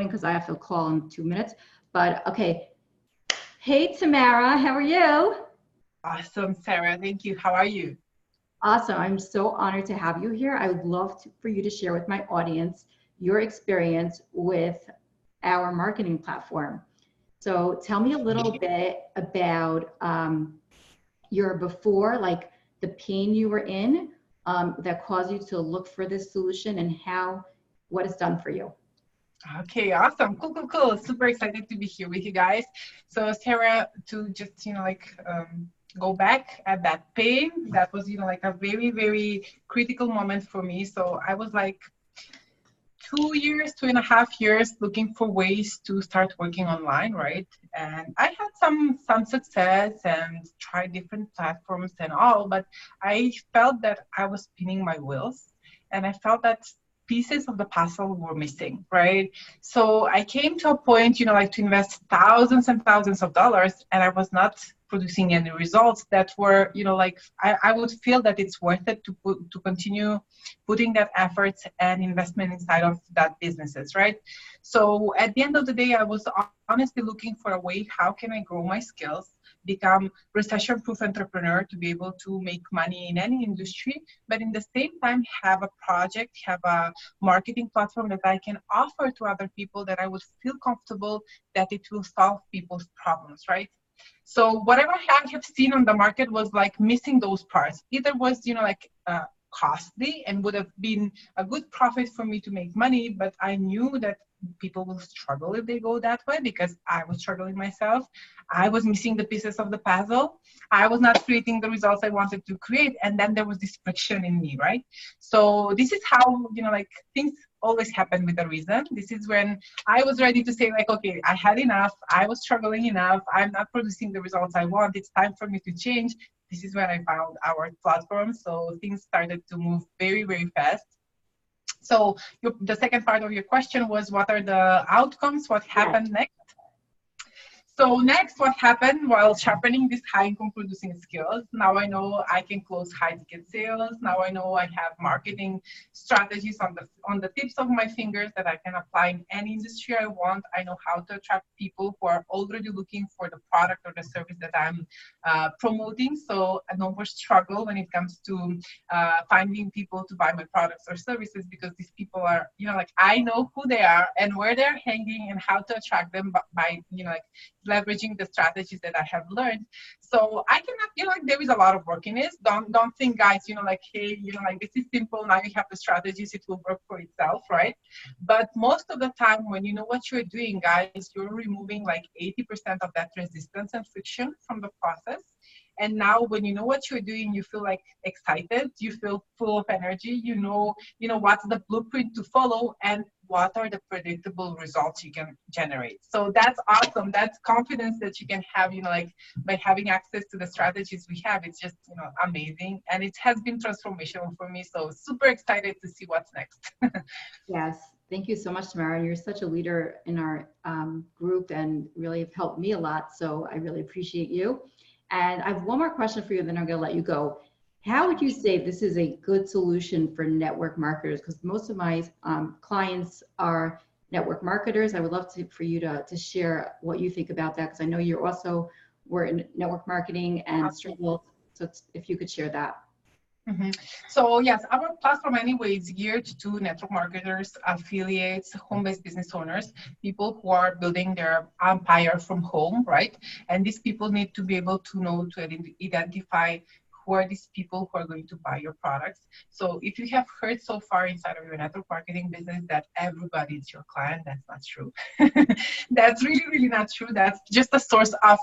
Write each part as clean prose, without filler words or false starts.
because I have to call in 2 minutes. But okay. Hey, Tamara, how are you? Awesome, Sarah. Thank you. How are you? Awesome. I'm so honored to have you here. I would love for you to share with my audience your experience with our marketing platform. So tell me a little bit about your before, like the pain you were in that caused you to look for this solution and what it's done for you. Okay, awesome. Cool. Super excited to be here with you guys. So Sarah, to just, go back at that pain, that was, like a very, very critical moment for me. So I was like 2.5 years looking for ways to start working online, right? And I had some success and tried different platforms and all, but I felt that I was spinning my wheels, and I felt that pieces of the puzzle were missing, right? So I came to a point, like to invest thousands and thousands of dollars, and I was not producing any results that were, like I would feel that it's worth it to continue putting that effort and investment inside of that businesses, right? So at the end of the day, I was honestly looking for a way, how can I grow my skills, become recession-proof entrepreneur to be able to make money in any industry, but in the same time have a project, have a marketing platform that I can offer to other people that I would feel comfortable that it will solve people's problems, right? So whatever I have seen on the market was like missing those parts. Either was, costly and would have been a good profit for me to make money, but I knew that people will struggle if they go that way because I was struggling myself. I was missing the pieces of the puzzle. I was not creating the results I wanted to create. And then there was this friction in me, right? So this is how, things always happen with a reason. This is when I was ready to say like, okay, I had enough. I was struggling enough. I'm not producing the results I want. It's time for me to change. This is when I found our platform. So things started to move very, very fast. So the second part of your question was, what are the outcomes? What happened next? So next, what happened while sharpening these high income producing skills? Now I know I can close high ticket sales. Now I know I have marketing strategies on the tips of my fingers that I can apply in any industry I want. I know how to attract people who are already looking for the product or the service that I'm promoting. So I no more struggle when it comes to finding people to buy my products or services, because these people are, I know who they are and where they're hanging and how to attract them by leveraging the strategies that I have learned. So I cannot, there is a lot of work in it. Don't think, guys, hey, this is simple. Now you have the strategies, it will work for itself, right? But most of the time when you know what you're doing, guys, you're removing like 80% of that resistance and friction from the process. And now when you know what you're doing, you feel like excited, you feel full of energy, you know what's the blueprint to follow and what are the predictable results you can generate. So that's awesome. That's confidence that you can have, by having access to the strategies we have. It's just, amazing. And it has been transformational for me. So super excited to see what's next. Yes. Thank you so much, Tamara. You're such a leader in our group and really have helped me a lot. So I really appreciate you. And I have one more question for you, then I'm going to let you go. How would you say this is a good solution for network marketers? Because most of my clients are network marketers. I would love for you to share what you think about that, because I know you also were in network marketing and struggled. So if you could share that. Mm-hmm. So yes, our platform anyway is geared to network marketers, affiliates, home-based business owners, people who are building their empire from home, right? And these people need to be able to know, to identify who are these people who are going to buy your products. So if you have heard so far inside of your network marketing business that everybody is your client, that's not true. That's really, really not true. That's just a source of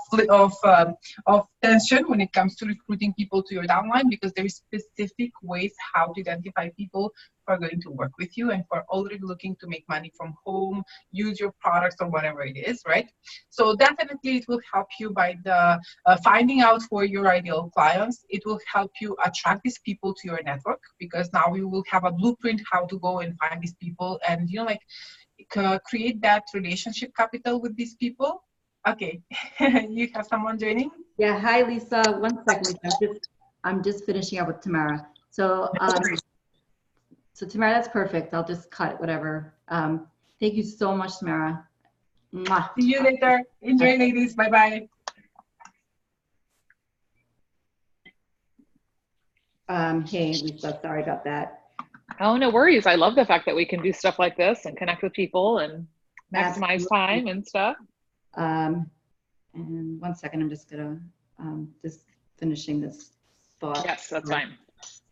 tension when it comes to recruiting people to your downline, because there is specific ways how to identify people who are going to work with you and who are already looking to make money from home, use your products or whatever it is, right? So definitely it will help you by the finding out who are your ideal clients. It will help you attract these people to your network, because now you will have a blueprint how to go and find these people and create that relationship capital with these people. Okay, you have someone joining? Yeah, hi Lisa. One second, Lisa. I'm just finishing up with Tamara. So, so Tamara, that's perfect. I'll just cut whatever. Thank you so much, Samara. Mwah. See you later. Enjoy, ladies. Bye-bye. Hey, Lisa, sorry about that. Oh, no worries. I love the fact that we can do stuff like this and connect with people and maximize Absolutely. time and stuff. And 1 second, I'm just gonna just finishing this thought. Yes, that's fine.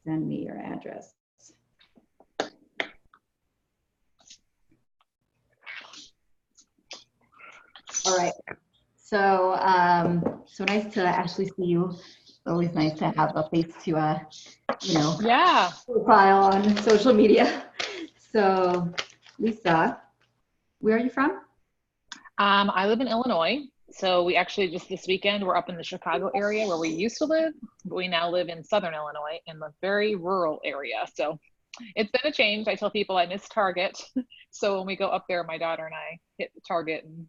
Send me your address. All right. So so nice to actually see you. It's always nice to have a face to Yeah. profile on social media. So Lisa, where are you from? I live in Illinois. So we actually just this weekend, we're up in the Chicago area where we used to live, but we now live in Southern Illinois in the very rural area. So it's been a change. I tell people I miss Target. So when we go up there, my daughter and I hit Target and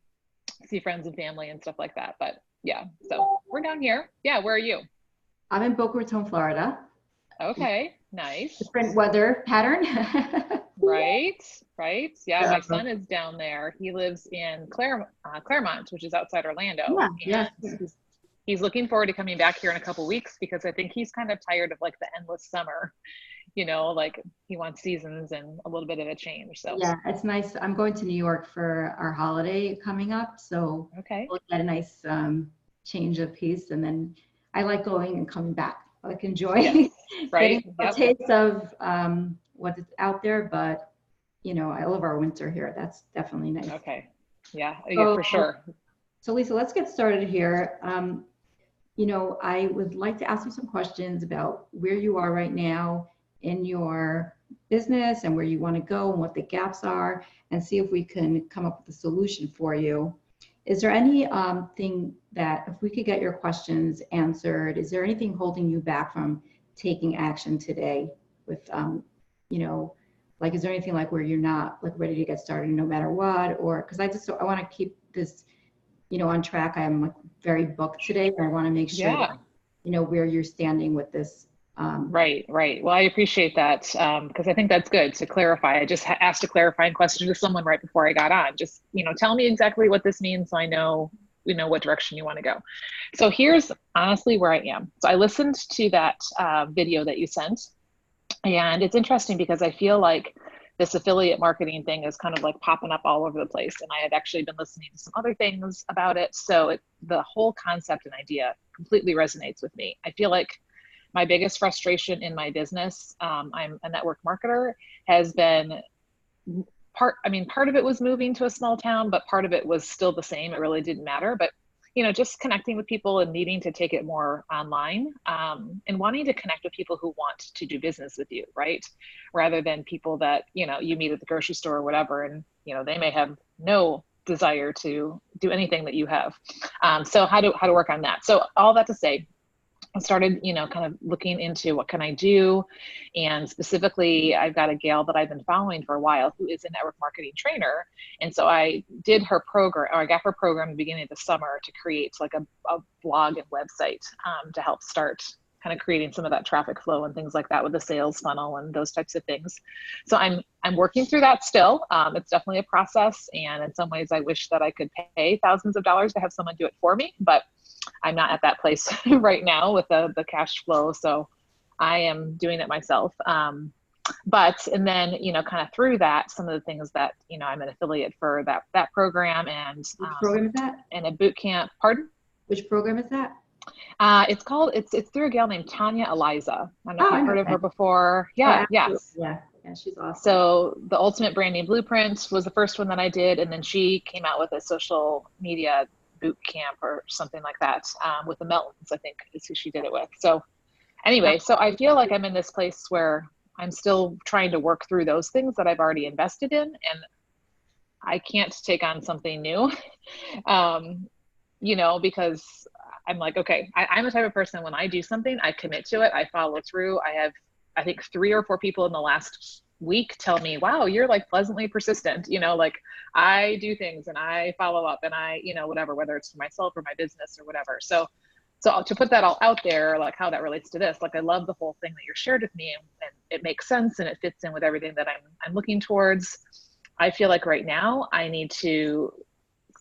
see friends and family and stuff like that. But yeah, so we're down here. Yeah, where are you? I'm in Boca Raton, Florida. Okay, nice. Different weather pattern. Right. Yeah, Yeah. my son is down there. He lives in Claremont, which is outside Orlando. Yeah. He's looking forward to coming back here in a couple weeks because I think he's kind of tired of like the endless summer. Like he wants seasons and a little bit of a change. So Yeah, it's nice. I'm going to New York for our holiday coming up, so okay. we'll get a nice change of pace, and then I like going and coming back. I like enjoy Yes, right. getting a taste of what's out there, but I love our winter here. That's definitely nice. Okay. Yeah, for sure. So Lisa, let's get started here. I would like to ask you some questions about where you are right now in your business and where you want to go and what the gaps are, and see if we can come up with a solution for you. Is there any thing that, if we could get your questions answered, is there anything holding you back from taking action today with, is there anything like where you're not like ready to get started no matter what, or, because I want to keep this, on track. I'm like very booked today, but I want to make sure that, where you're standing with this. Right. Well, I appreciate that because I think that's good to clarify. I just asked a clarifying question to someone right before I got on. Just, tell me exactly what this means so I know, what direction you want to go. So here's honestly where I am. So I listened to that video that you sent, and it's interesting because I feel like this affiliate marketing thing is kind of like popping up all over the place. And I had actually been listening to some other things about it. So the whole concept and idea completely resonates with me. I feel like my biggest frustration in my business, I'm a network marketer, has been part of it was moving to a small town, but part of it was still the same. It really didn't matter. But, just connecting with people and needing to take it more online and wanting to connect with people who want to do business with you, right? Rather than people that, you meet at the grocery store or whatever, and, they may have no desire to do anything that you have. So how to work on that. So all that to say, I started, kind of looking into what can I do. And specifically, I've got a gal that I've been following for a while who is a network marketing trainer. And so I did her program, or I got her program at the beginning of the summer to create like a blog and website to help start kind of creating some of that traffic flow and things like that with the sales funnel and those types of things. So I'm working through that still. It's definitely a process. And in some ways, I wish that I could pay thousands of dollars to have someone do it for me, but I'm not at that place right now with the cash flow. So I am doing it myself. And then, kind of through that, some of the things that, I'm an affiliate for that program and which program is that? And a boot camp. Pardon? Which program is that? It's through a gal named Tanya Eliza. I don't know if you've heard of her before. Yeah, Yes. Yeah, she's awesome. So the Ultimate Branding Blueprint was the first one that I did. And then she came out with a social media boot camp or something like that with the Meltons, I think is who she did it with. So anyway, so I feel like I'm in this place where I'm still trying to work through those things that I've already invested in, and I can't take on something new, because I'm like, okay, I'm the type of person, when I do something, I commit to it, I follow through. I have, I think 3 or 4 people in the last week tell me, wow, you're like pleasantly persistent, like I do things and I follow up and I, whatever, whether it's for myself or my business or whatever. So to put that all out there, like how that relates to this, like I love the whole thing that you're shared with me, and it makes sense and it fits in with everything that I'm looking towards. I feel like right now I need to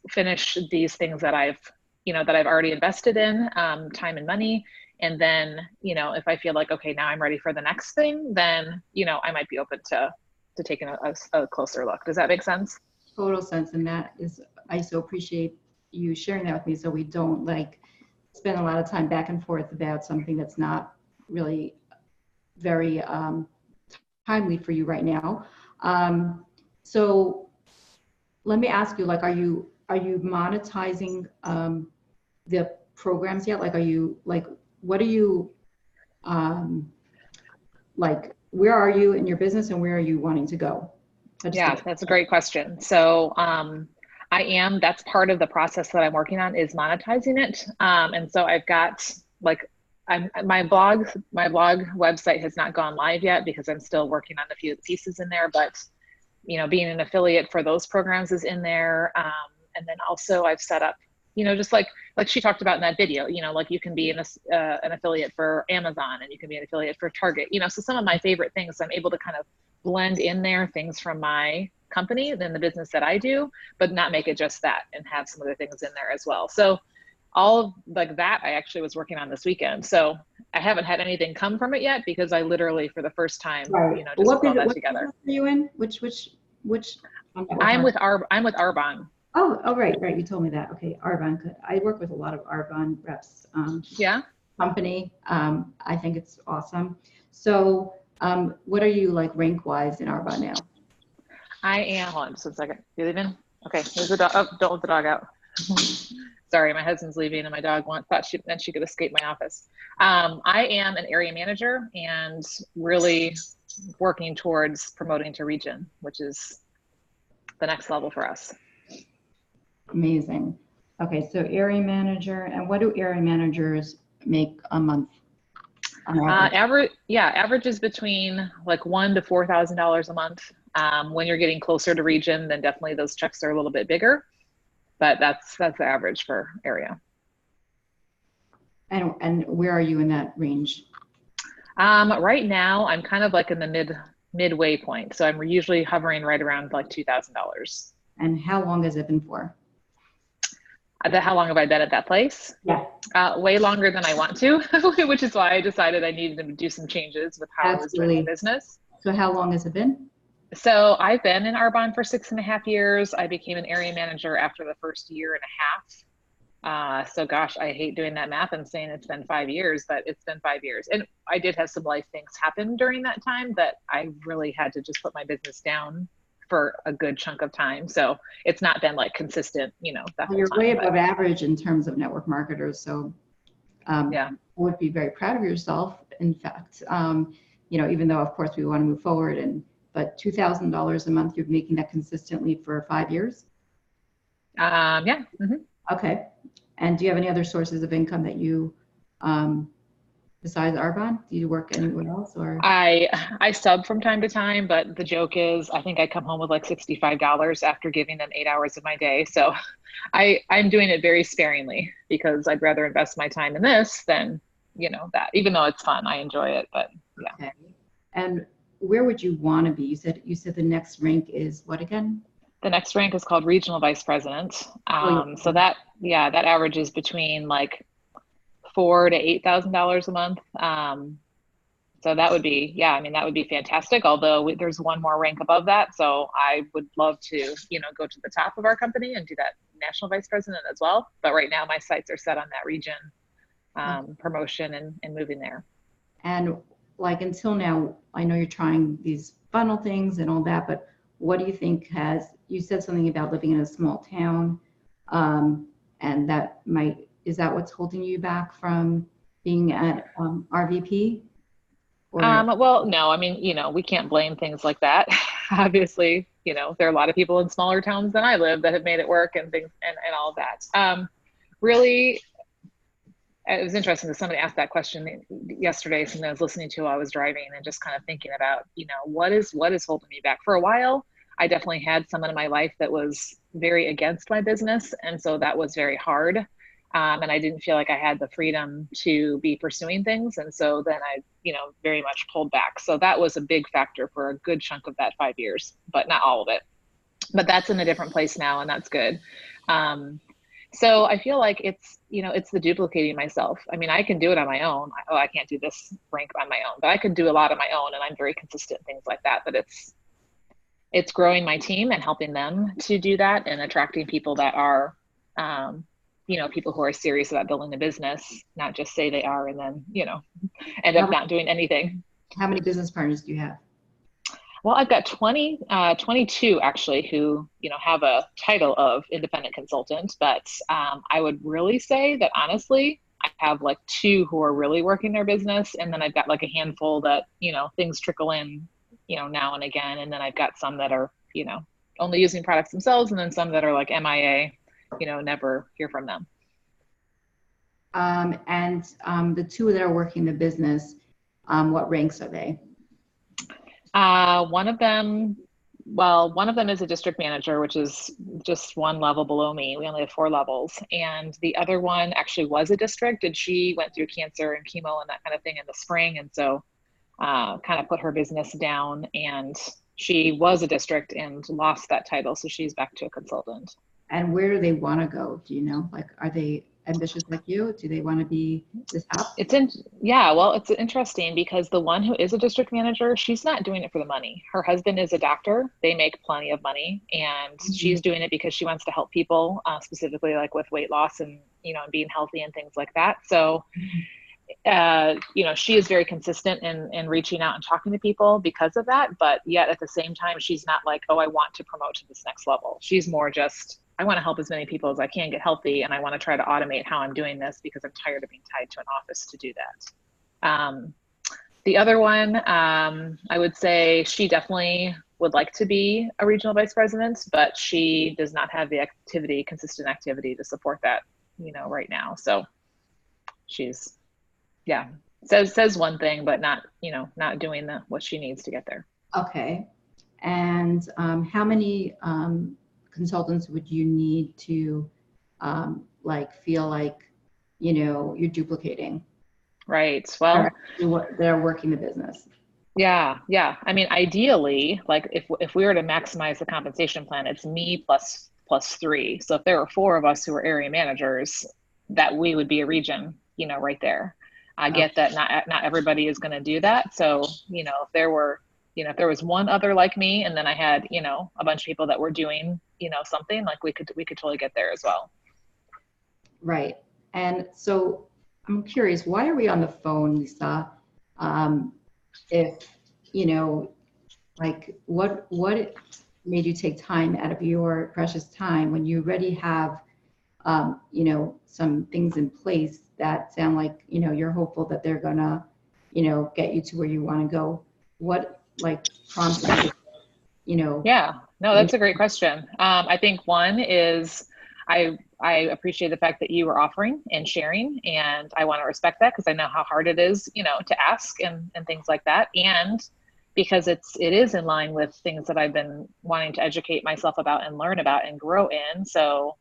finish these things that I've, that I've already invested in, time and money. And then, if I feel like, okay, now I'm ready for the next thing, then, I might be open to taking a closer look. Does that make sense? Total sense. And that is, I so appreciate you sharing that with me, so we don't like spend a lot of time back and forth about something that's not really very timely for you right now. So let me ask you, like, are you monetizing the programs yet? Like, what are you, like, where are you in your business and where are you wanting to go? Yeah, that's a great question. So that's part of the process that I'm working on, is monetizing it. And so I've got my blog website has not gone live yet because I'm still working on a few pieces in there, but being an affiliate for those programs is in there. And then also I've set up, just like she talked about in that video, like you can be an affiliate for Amazon, and you can be an affiliate for Target, so some of my favorite things, I'm able to kind of blend in there things from my company, then the business that I do, but not make it just that, and have some other things in there as well. So all of like that I actually was working on this weekend. So I haven't had anything come from it yet because I literally for the first time, right. just put all that together. What are you in? Which? I'm with Arbonne. Oh, right. You told me that. Okay, Arbonne. Good. I work with a lot of Arbonne reps. Yeah. Company. I think it's awesome. So, what are you like rank wise in Arbonne now? I am. Hold on just a second. You leaving? Okay. Here's the dog. Oh, don't let the dog out. Sorry, my husband's leaving, and my dog thought she could escape my office. I am an area manager and really working towards promoting to region, which is the next level for us. Amazing. Okay, so area manager, and what do area managers make a month? Average is between like $1,000 to $4,000 a month. When you're getting closer to region, then definitely those checks are a little bit bigger, but that's the average for area. And where are you in that range? Right now, I'm kind of like in the midway point, so I'm usually hovering right around like $2,000. And how long has it been for? How long have I been at that place? Yeah. Way longer than I want to, which is why I decided I needed to do some changes with how I was doing my business. So how long has it been? So I've been in Arbonne for 6.5 years. I became an area manager after the first year and a half. So gosh, I hate doing that math and saying it's been 5 years, but it's been 5 years. And I did have some life things happen during that time that I really had to just put my business down for a good chunk of time. So it's not been like consistent, that whole You're time, way above average in terms of network marketers. So yeah, I would be very proud of yourself. In fact, even though of course we want to move forward, but $2,000 a month, you're making that consistently for 5 years? Yeah. Mm-hmm. Okay. And do you have any other sources of income that you, besides Arbonne? Do you work anywhere else, or? I sub from time to time, but the joke is I think I come home with like $65 after giving them 8 hours of my day. So I'm doing it very sparingly because I'd rather invest my time in this than, that, even though it's fun, I enjoy it, but yeah. Okay. And where would you want to be? You said the next rank is what again? The next rank is called regional vice president. So that averages between like $4,000 to $8,000 a month. So that would be, that would be fantastic. Although there's one more rank above that. So I would love to, go to the top of our company and do that national vice president as well. But right now my sights are set on that region promotion and moving there. And like until now, I know you're trying these funnel things and all that, but what do you think you said something about living in a small town, and is that what's holding you back from being at RVP? Well, no, we can't blame things like that. Obviously, there are a lot of people in smaller towns than I live that have made it work and things and all of that. Really, it was interesting that somebody asked that question yesterday, something I was listening to while I was driving and just kind of thinking about, what is holding me back. For a while, I definitely had someone in my life that was very against my business. And so that was very hard. And I didn't feel like I had the freedom to be pursuing things. And so then I, very much pulled back. So that was a big factor for a good chunk of that 5 years, but not all of it. but that's in a different place now, and that's good. So I feel like it's, it's the duplicating myself. I mean, I can do it on my own. Oh, I can't do this rank on my own, but I can do a lot on my own, and I'm very consistent in things like that. But it's growing my team and helping them to do that, and attracting people that are, people who are serious about building a business, not just say they are and then, end up not doing anything. How many business partners do you have? Well, I've got 22 actually who, have a title of independent consultant, but I would really say that honestly, I have like 2 who are really working their business. And then I've got like a handful that, things trickle in, now and again. And then I've got some that are, only using products themselves. And then some that are like MIA, never hear from them. The 2 that are working the business, what ranks are they? One of them is a district manager, which is just 1 level below me. We only have 4 levels. And the other one actually was a district, and she went through cancer and chemo and that kind of thing in the spring. And so kind of put her business down, and she was a district and lost that title. So she's back to a consultant. And where do they want to go? Do you know? Like, are they ambitious like you? Do they want to be this up? It's interesting because the one who is a district manager, she's not doing it for the money. Her husband is a doctor. They make plenty of money, and she's doing it because she wants to help people, specifically like with weight loss and, and being healthy and things like that. So, she is very consistent in reaching out and talking to people because of that. But yet at the same time, she's not like, oh, I want to promote to this next level. She's more just, I want to help as many people as I can get healthy, and I want to try to automate how I'm doing this because I'm tired of being tied to an office to do that. The other one, I would say she definitely would like to be a regional vice president, but she does not have the consistent activity to support that, right now. So she's, says one thing, but not doing what she needs to get there. Okay. And how many consultants would you need to feel like you're duplicating? Right. Well, they're working the business. Yeah. I mean, ideally, like if we were to maximize the compensation plan, it's me plus 3. So if there were 4 of us who were area managers, that we would be a region, right there. I get that not everybody is going to do that. So, if there was one other like me, and then I had, a bunch of people that were doing, something, like we could totally get there as well. Right. And so I'm curious, why are we on the phone, Lisa? If, what made you take time out of your precious time when you already have, some things in place that sound like, you're hopeful that they're gonna, get you to where you want to go? What prompted you? Yeah, no, that's a great question. I think one is I appreciate the fact that you were offering and sharing, and I want to respect that because I know how hard it is, to ask and things like that. And because it is in line with things that I've been wanting to educate myself about and learn about and grow in. So,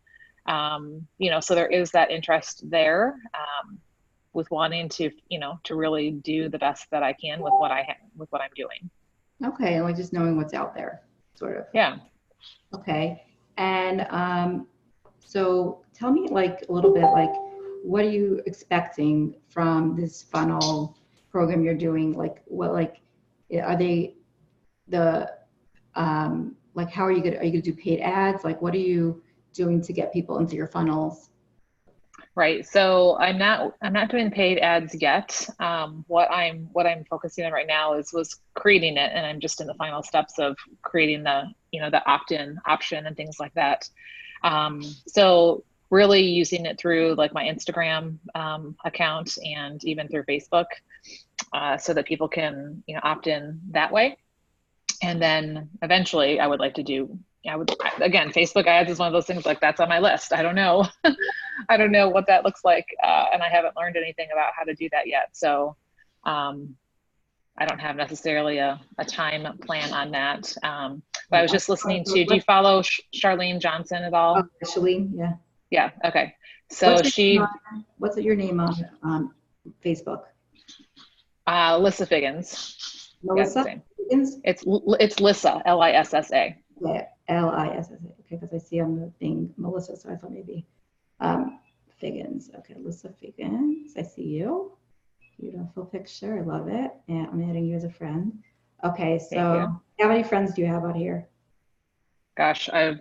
so there is that interest there, with wanting to, to really do the best that I can with what I'm doing. Okay. And just knowing what's out there, sort of. Yeah. Okay. And, so tell me a little bit, what are you expecting from this funnel program you're doing? Are they how are you going to do paid ads? What are you doing to get people into your funnels? Right. So I'm not doing paid ads yet. What I'm focusing on right now was creating it, and I'm just in the final steps of creating the opt-in option and things like that. So really using it through my Instagram account and even through Facebook, so that people can opt in that way. And then eventually I would like to again, Facebook ads is one of those things that's on my list. I don't know. I don't know what that looks like. And I haven't learned anything about how to do that yet. So I don't have necessarily a time plan on that. But I was just listening to, do you follow Charlene Johnson at all? Oh, Charlene, yeah. Yeah, okay. So what's your name on Facebook? Lissa Figgins. Melissa Figgins? It's Lissa, Lissa. Yeah, Lissa. Okay, because I see on the thing Melissa, so I thought maybe Figgins. Okay, Alyssa Figgins. I see you. Beautiful picture. I love it. And I'm adding you as a friend. Okay, so how many friends do you have out here? Gosh, I've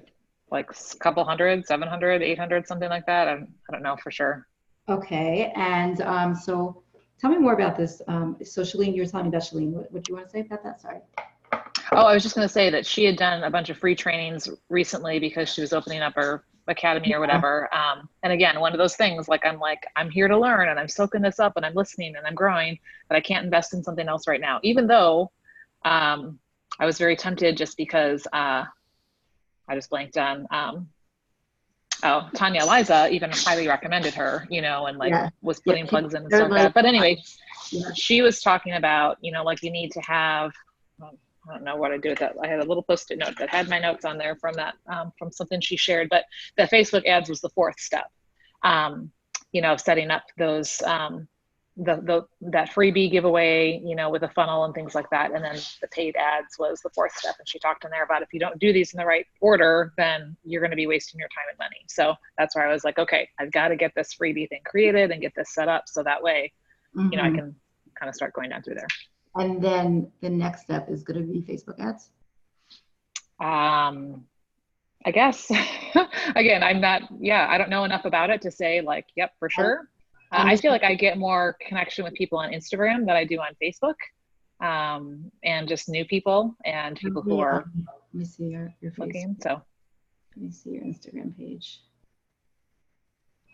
like a couple hundred, 700, 800, something like that. I don't know for sure. Okay, and so tell me more about this. So Shalene, you were telling me about Shalene. What do you want to say about that? Sorry. Oh, I was just going to say that she had done a bunch of free trainings recently because she was opening up her academy or whatever. And again, one of those things, like, I'm here to learn and I'm soaking this up and I'm listening and I'm growing, but I can't invest in something else right now, even though I was very tempted just because I just blanked on, Tanya Liza even highly recommended her, and like was putting plugs in and stuff like that. But anyway, she was talking about, like you need to have, I don't know what I do with that. I had a little Post-it note that had my notes on there from that, from something she shared, but the Facebook ads was the fourth step, setting up those, that freebie giveaway, with a funnel and things like that. And then the paid ads was the fourth step. And she talked in there about if you don't do these in the right order, then you're going to be wasting your time and money. So that's where I was like, okay, I've got to get this freebie thing created and get this set up. So that way, I can kind of start going down through there. And then the next step is going to be Facebook ads. I guess, again, I don't know enough about it to say like, yep, for sure. I feel like I get more connection with people on Instagram than I do on Facebook, and just new people and people who are let me see your looking. So let me see your Instagram page.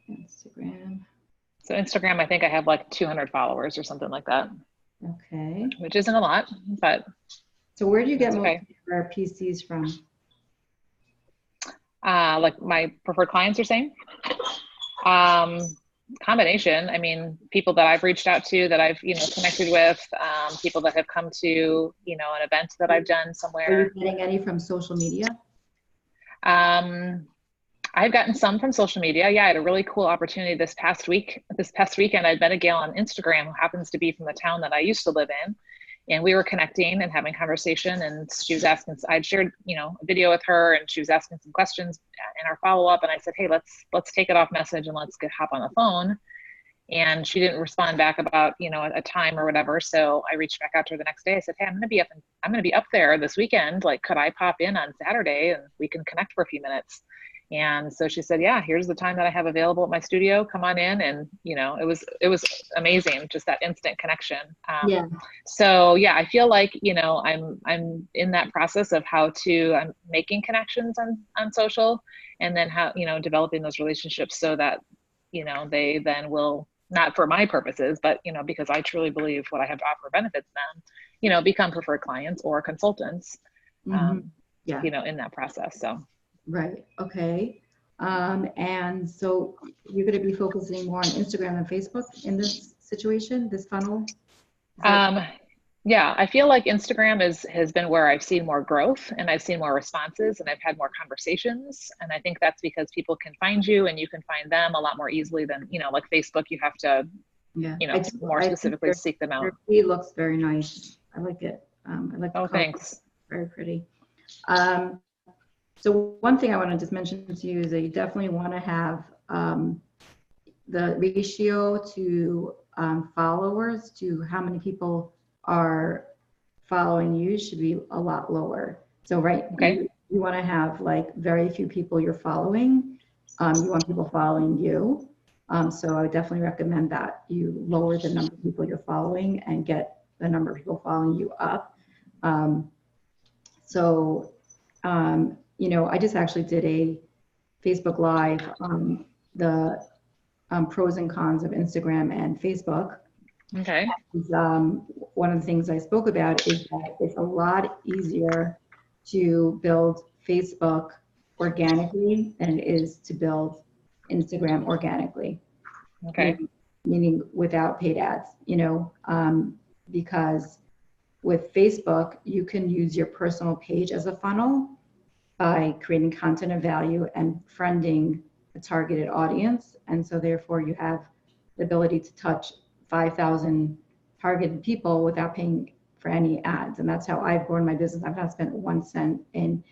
Instagram. So Instagram, I think I have like 200 followers or something like that. Okay. Which isn't a lot, but. So where do you get most of your PCs from? Like my preferred clients are saying? Combination. I mean, people that I've reached out to that I've, connected with, people that have come to, an event that I've done somewhere. Are you getting any from social media? I've gotten some from social media. Yeah, I had a really cool opportunity this past weekend. I'd met a gal on Instagram who happens to be from the town that I used to live in. And we were connecting and having conversation, and she was asking, I'd shared, a video with her, and she was asking some questions in our follow-up. And I said, hey, let's take it off message and let's hop on the phone. And she didn't respond back about, a time or whatever. So I reached back out to her the next day. I said, hey, I'm going to be up there this weekend. Like, could I pop in on Saturday and we can connect for a few minutes? And so she said, yeah, here's the time that I have available at my studio. Come on in. And, it was amazing. Just that instant connection. So yeah, I feel like, I'm in that process of I'm making connections on social, and then how, developing those relationships so that, they then will, not for my purposes, but, because I truly believe what I have to offer benefits them, become preferred clients or consultants, in that process. So. Right. Okay. And so you're going to be focusing more on Instagram and Facebook in this situation, this funnel? Yeah, I feel like Instagram has been where I've seen more growth, and I've seen more responses, and I've had more conversations. And I think that's because people can find you and you can find them a lot more easily than, like Facebook, you have to, more specifically seek them out. Your feed looks very nice. I like it. I like the color. Thanks. Very pretty. So one thing I want to just mention to you is that you definitely want to have the ratio to followers to how many people are following you should be a lot lower. So you want to have like very few people you're following. You want people following you. So I would definitely recommend that you lower the number of people you're following and get the number of people following you up. I just actually did a Facebook Live on the pros and cons of Instagram and Facebook. Okay. One of the things I spoke about is that it's a lot easier to build Facebook organically than it is to build Instagram organically. Okay. Meaning without paid ads, because with Facebook, you can use your personal page as a funnel by creating content of value and friending a targeted audience. And so therefore you have the ability to touch 5,000 targeted people without paying for any ads. And that's how I've grown my business. I've not spent 1 cent in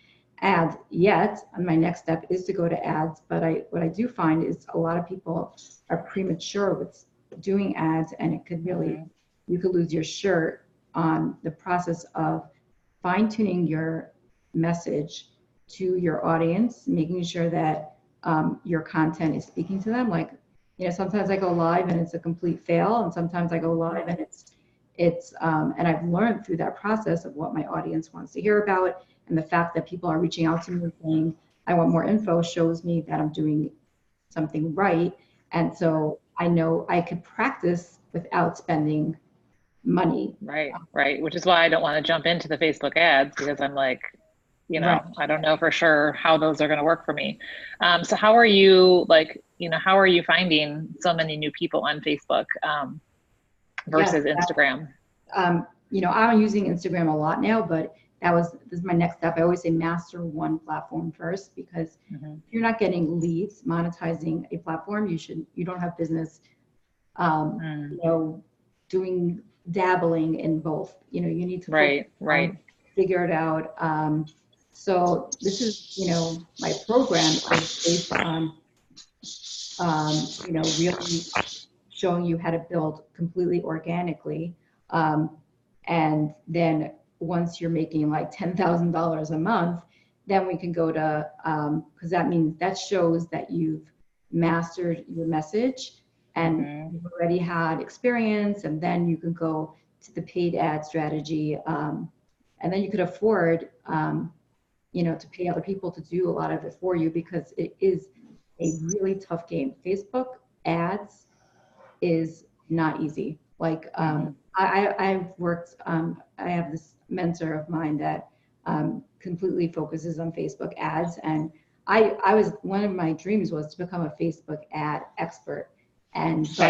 ads yet. And my next step is to go to ads. But what I do find is a lot of people are premature with doing ads, and it could really, you could lose your shirt on the process of fine tuning your message to your audience, making sure that your content is speaking to them. Like, sometimes I go live and it's a complete fail, and sometimes I go live and and I've learned through that process of what my audience wants to hear about, and the fact that people are reaching out to me saying, I want more info, shows me that I'm doing something right. And so I know I could practice without spending money. Right. Which is why I don't want to jump into the Facebook ads, because I'm like, Right. I don't know for sure how those are going to work for me. So how are you, how are you finding so many new people on Facebook versus Instagram? I'm using Instagram a lot now, but this is my next step. I always say master one platform first, because if you're not getting leads, monetizing a platform, you don't have business, dabbling in both. You need to figure it out. So this is, my program is based on, really showing you how to build completely organically. And then once you're making like $10,000 a month, then we can go to, because that shows that you've mastered your message and you've already had experience, and then you can go to the paid ad strategy. And then you could afford, to pay other people to do a lot of it for you, because it is a really tough game. Facebook ads is not easy. Like, I've worked, I have this mentor of mine that completely focuses on Facebook ads. And one of my dreams was to become a Facebook ad expert. And so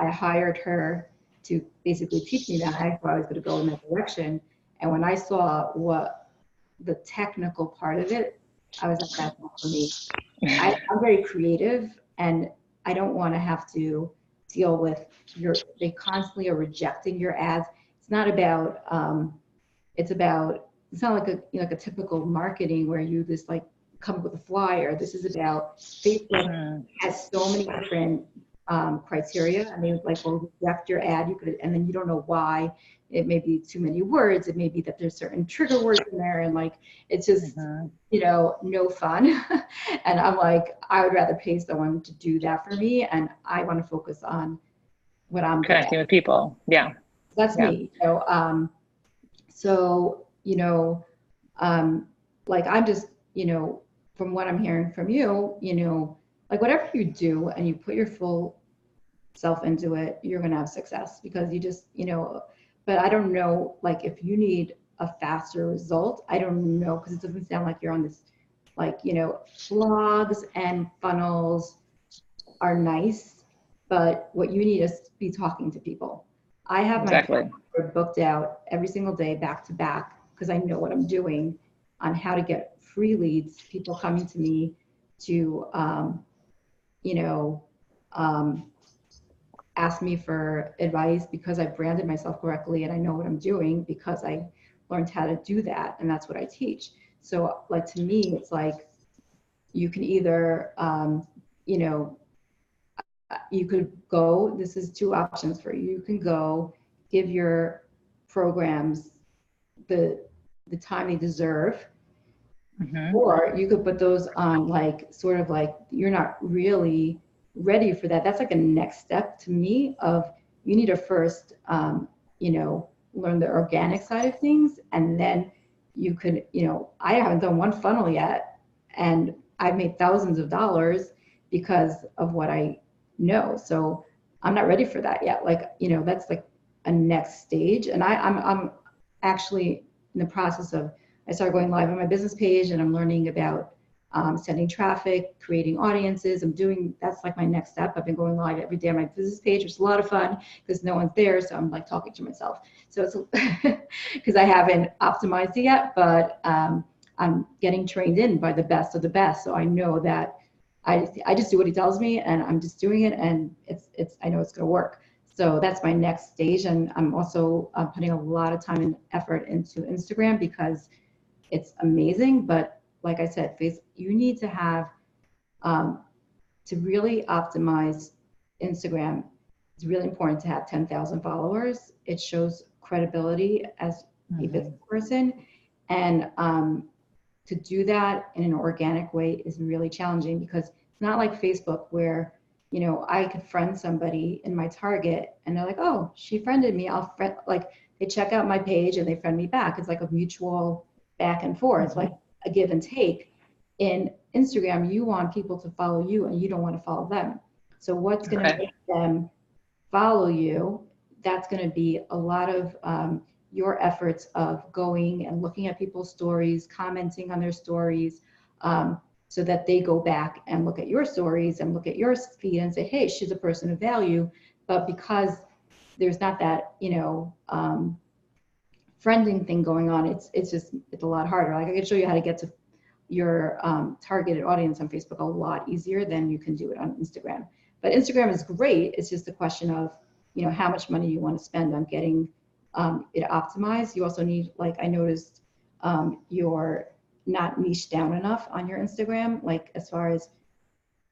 I hired her to basically teach me that. I thought I was going to go in that direction. And when I saw what the technical part of it, I was like, that's not for me. I'm very creative, and I don't want to have to deal with they constantly are rejecting your ads. It's not about, it's not like a typical marketing where you just like come up with a flyer. This is about Facebook has so many different criteria. I mean, like, will reject your ad, and then you don't know why. It may be too many words. It may be that there's certain trigger words in there, and like, it's just, no fun. And I'm like, I would rather pay someone to do that for me, and I want to focus on what I'm connecting with people. Yeah, that's me. So like, I'm just, from what I'm hearing from you, like, whatever you do and you put your full self into it, you're gonna have success, because you just, but I don't know, like, if you need a faster result, I don't know, because it doesn't sound like you're on this, like, blogs and funnels are nice, but what you need is to be talking to people. I have my calendar booked out every single day, back to back, because I know what I'm doing on how to get free leads, people coming to me to, ask me for advice, because I branded myself correctly and I know what I'm doing, because I learned how to do that, and that's what I teach. So, like, to me, it's like, you can either, you could go, this is two options for you. You can go give your programs the time they deserve, or you could put those on, like, sort of like, you're not really ready for that. That's like a next step to me of, you need to first, learn the organic side of things, and then you could, I haven't done one funnel yet, and I've made thousands of dollars because of what I know. So I'm not ready for that yet. Like, that's like a next stage. And I'm actually in the process of, I started going live on my business page, and I'm learning about sending traffic, creating audiences. That's like my next step. I've been going live every day on my business page, which is a lot of fun because no one's there. So I'm like talking to myself. So it's because I haven't optimized it yet, but I'm getting trained in by the best of the best. So I know that I just do what he tells me, and I'm just doing it, and I know it's going to work. So that's my next stage. And I'm also putting a lot of time and effort into Instagram, because it's amazing, but like I said, you need to have, to really optimize Instagram, it's really important to have 10,000 followers. It shows credibility as a business person. And to do that in an organic way is really challenging, because it's not like Facebook where, you know, I could friend somebody in my target and they're like, oh, she friended me. I'll friend, like they check out my page and they friend me back. It's like a mutual back and forth, like a give and take. In Instagram, you want people to follow you and you don't want to follow them. So what's going to make them follow you? That's going to be a lot of your efforts of going and looking at people's stories, commenting on their stories, so that they go back and look at your stories and look at your feed and say, hey, she's a person of value. But because there's not that, you know, friending thing going on, it's a lot harder. Like I can show you how to get to your targeted audience on Facebook a lot easier than you can do it on Instagram. But Instagram is great. It's just a question of, you know, how much money you want to spend on getting it optimized. You also need, like I noticed, you're not niched down enough on your Instagram. Like as far as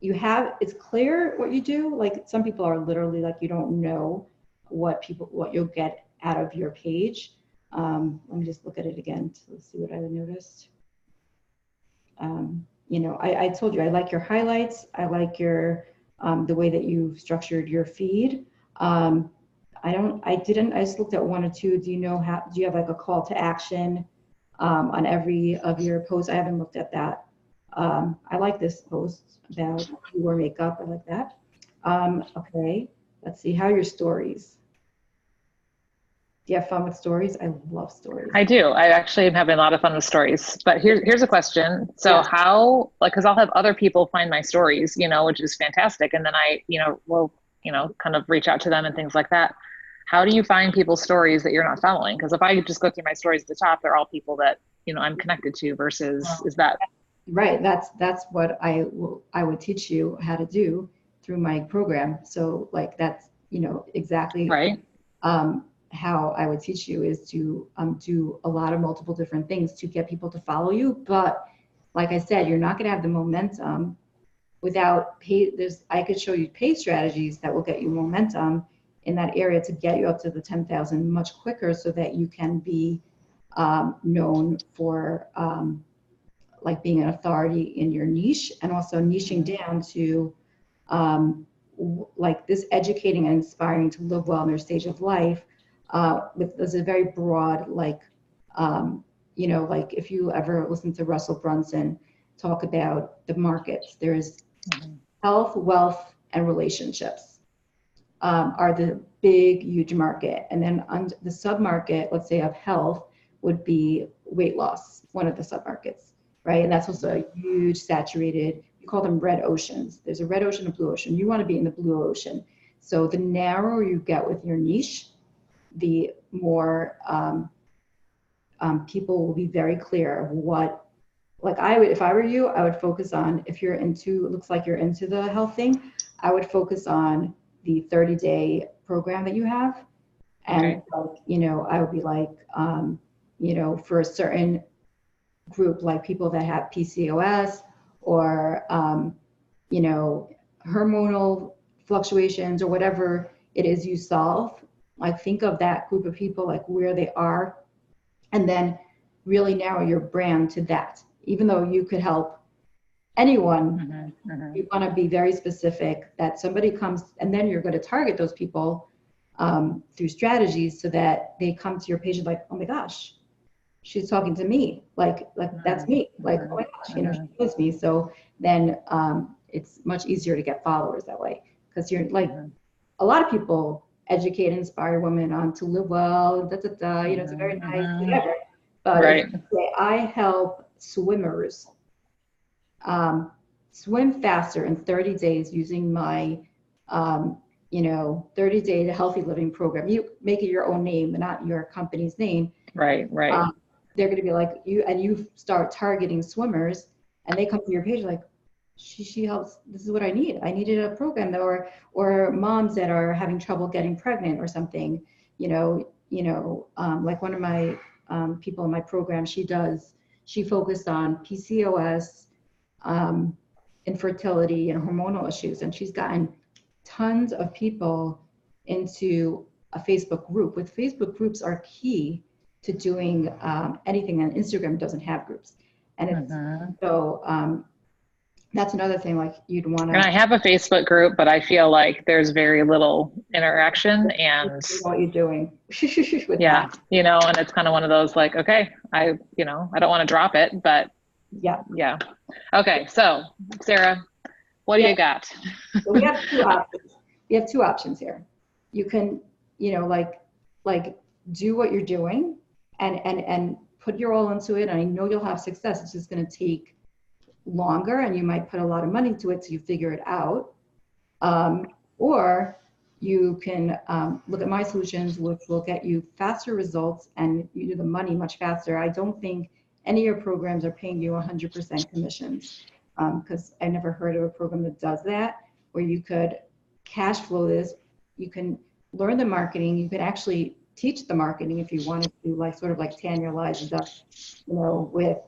it's clear what you do. Like some people are literally like, you don't know what you'll get out of your page. Let me just look at it again to see what I noticed. You know, I told you, I like your highlights. I like your, the way that you've structured your feed. I just looked at one or two. Do you have like a call to action on every of your posts? I haven't looked at that. I like this post about your makeup. I like that. Okay, let's see. How are your stories? Do you have fun with stories? I love stories. I do. I actually am having a lot of fun with stories. But here's a question. So how, like, because I'll have other people find my stories, you know, which is fantastic. And then I, you know, will, you know, kind of reach out to them and things like that. How do you find people's stories that you're not following? Because if I just go through my stories at the top, they're all people that, you know, I'm connected to versus is that. Right. That's what I would teach you how to do through my program. So like that's, you know, exactly right. How I would teach you is to do a lot of multiple different things to get people to follow you. But like I said, you're not going to have the momentum without I could show you paid strategies that will get you momentum in that area to get you up to the 10,000 much quicker, so that you can be known for like being an authority in your niche, and also niching down to like this educating and inspiring to live well in their stage of life. There's a very broad, like, you know, like if you ever listen to Russell Brunson talk about the markets, there's health, wealth, and relationships are the big, huge market. And then on the sub-market, let's say of health, would be weight loss, one of the sub-markets, right? And that's also a huge saturated, you call them red oceans. There's a red ocean and blue ocean. You want to be in the blue ocean. So the narrower you get with your niche, the more people will be very clear of what, like if I were you, I would focus on, if you're into, it looks like you're into the health thing, I would focus on the 30-day program that you have. And like, you know, I would be like, you know, for a certain group, like people that have PCOS or, you know, hormonal fluctuations or whatever it is you solve, like think of that group of people, like where they are, and then really narrow your brand to that. Even though you could help anyone, you want to be very specific that somebody comes, and then you're going to target those people through strategies so that they come to your page and like, oh my gosh, she's talking to me, like that's me, like, oh my gosh, you know, she knows me. So then it's much easier to get followers that way, because you're like, a lot of people educate and inspire women on to live well, you know, it's a very nice whatever. But I help swimmers swim faster in 30 days using my you know, 30-day healthy living program. You make it your own name, not your company's name. Right. They're going to be like you start targeting swimmers, and they come to your page like, she helps. This is what I need. I needed a program that, or moms that are having trouble getting pregnant or something. You know, like one of my people in my program, she does She focused on PCOS, infertility, and hormonal issues. And she's gotten tons of people into a Facebook group. With Facebook groups are key to doing anything, and Instagram doesn't have groups. And it's, so that's another thing, like you'd want to. And I have a Facebook group, but I feel like there's very little interaction, and what you're doing. With yeah, that. you know, and it's kind of one of those like, okay, I don't want to drop it, but yeah. Okay, so Sarah, what do you got? So we have two options. We have two options here. You can, like do what you're doing and put your all into it. And I know you'll have success. It's just going to take longer, and you might put a lot of money to it till you figure it out. Or you can look at my solutions, which will get you faster results and you do the money much faster. I don't think any of your programs are paying you 100% commissions, because I never heard of a program that does that, where you could cash flow this. You can learn the marketing. You could actually teach the marketing if you wanted to, like sort of like Tanya Lies up, with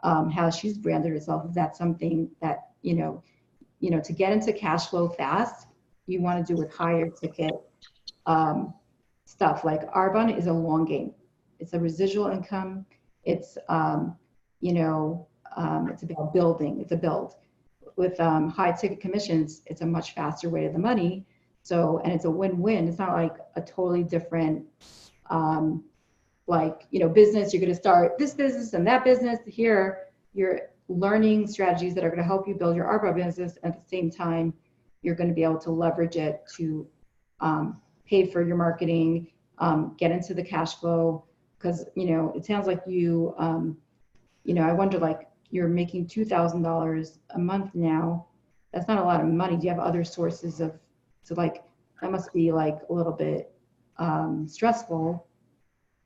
how she's branded herself. Is that something that, to get into cash flow fast, you want to do with higher ticket stuff. Like Arbonne is a long game. It's a residual income. It's, it's about building. It's a build. With high ticket commissions, it's a much faster way to the money. So, and it's a win-win. It's not like a totally different, business. You're going to start this business and that business. Here, you're learning strategies that are going to help you build your Arbonne business. At the same time, you're going to be able to leverage it to pay for your marketing, get into the cash flow. Because, it sounds like you, I wonder, like, you're making $2,000 a month now. That's not a lot of money. Do you have other sources of, that must be like a little bit stressful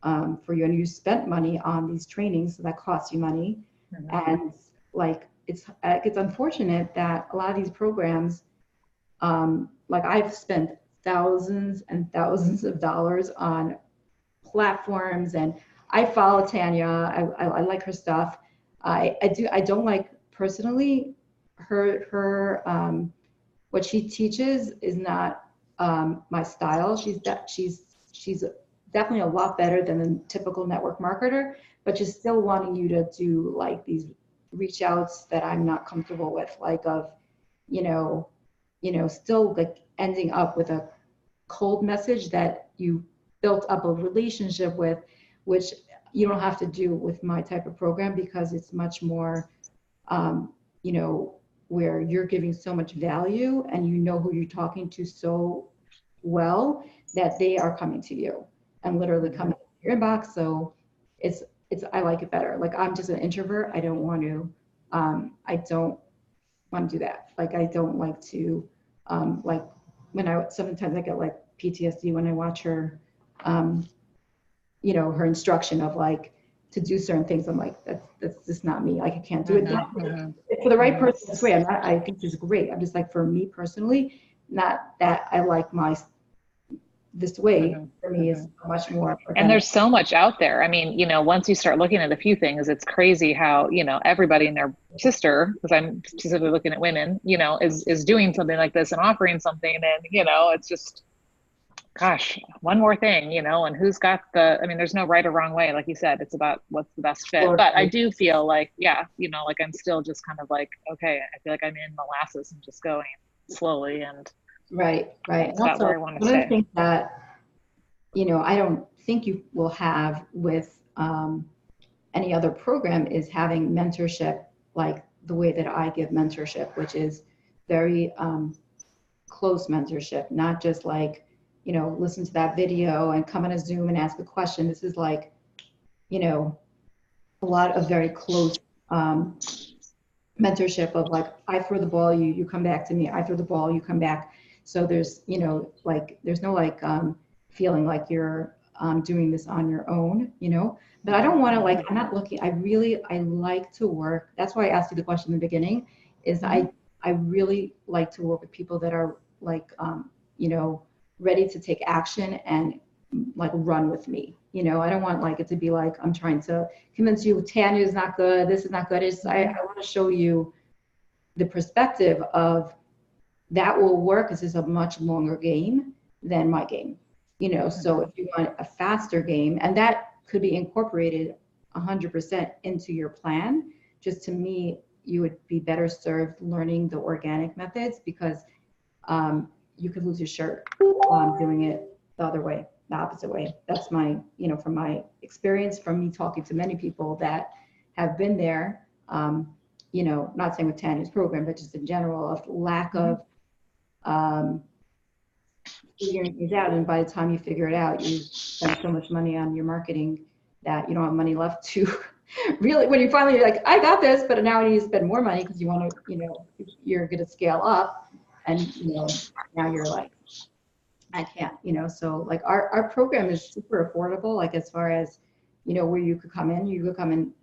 for you. And you spent money on these trainings, so that costs you money. And like, it's unfortunate that a lot of these programs, like I've spent thousands and thousands of dollars on platforms, and I follow Tanya. I like her stuff. I don't like personally her what she teaches is not my style. She's definitely a lot better than a typical network marketer, but she's still wanting you to do like these reach outs that I'm not comfortable with, like of, still like ending up with a cold message that you built up a relationship with, which you don't have to do with my type of program, because it's much more, where you're giving so much value and who you're talking to so well that they are coming to you and literally coming to your inbox. So I like it better. Like, I'm just an introvert. I don't want to do that. Like, I don't like to, sometimes I get like PTSD when I watch her, her instruction of like to do certain things. I'm like, that's just not me. Like, I can't do it. For the right person, this way. I think she's great. I'm just like, for me personally, not that I like this way. For me is much more organic. And there's so much out there. I mean, once you start looking at a few things, it's crazy how, everybody and their sister, because I'm specifically looking at women, is doing something like this and offering something. And, it's just, gosh, one more thing, and who's got there's no right or wrong way. Like you said, it's about what's the best fit. But I do feel like, like I'm still just kind of like, okay, I feel like I'm in molasses and just going slowly. And right. That's about where I want to stay. One of the things that, I don't think you will have with any other program is having mentorship, like the way that I give mentorship, which is very close mentorship, not just like, listen to that video and come on a Zoom and ask a question. This is like, a lot of very close mentorship of like, I throw the ball, you come back to me. I throw the ball, you come back. So there's, there's no like feeling like you're doing this on your own, but I don't want to I'm not looking, I like to work. That's why I asked you the question in the beginning is I really like to work with people that are like, ready to take action and like run with me. You know, I don't want like it to be like I'm trying to convince you Tanya is not good, this is not good. It's I want to show you the perspective of that will work. This is a much longer game than my game. You know, so if you want a faster game, and that could be incorporated 100% into your plan, just to me, you would be better served learning the organic methods, because you could lose your shirt doing it the other way, the opposite way. That's my, you know, from my experience, from me talking to many people that have been there, you know, not saying with Tanya's program, but just in general, of lack of figuring things out. And by the time you figure it out, you spend so much money on your marketing that you don't have money left to really, when you finally you're like, I got this, but now you need to spend more money because you want to, you know, you're going to scale up, and, you know, now you're like, I can't, you know. So like our program is super affordable, like as far as, you know, where you could come in, you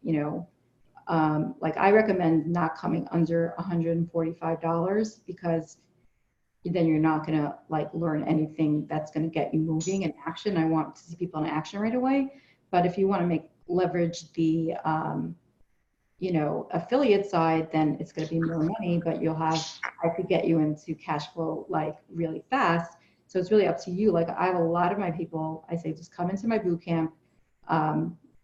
know, like I recommend not coming under $145, because then you're not going to like learn anything that's going to get you moving in action. I want to see people in action right away. But if you want to leverage the, you know, affiliate side, then it's going to be more money, but I could get you into cash flow like really fast. So it's really up to you. Like I have a lot of my people, I say, just come into my boot camp.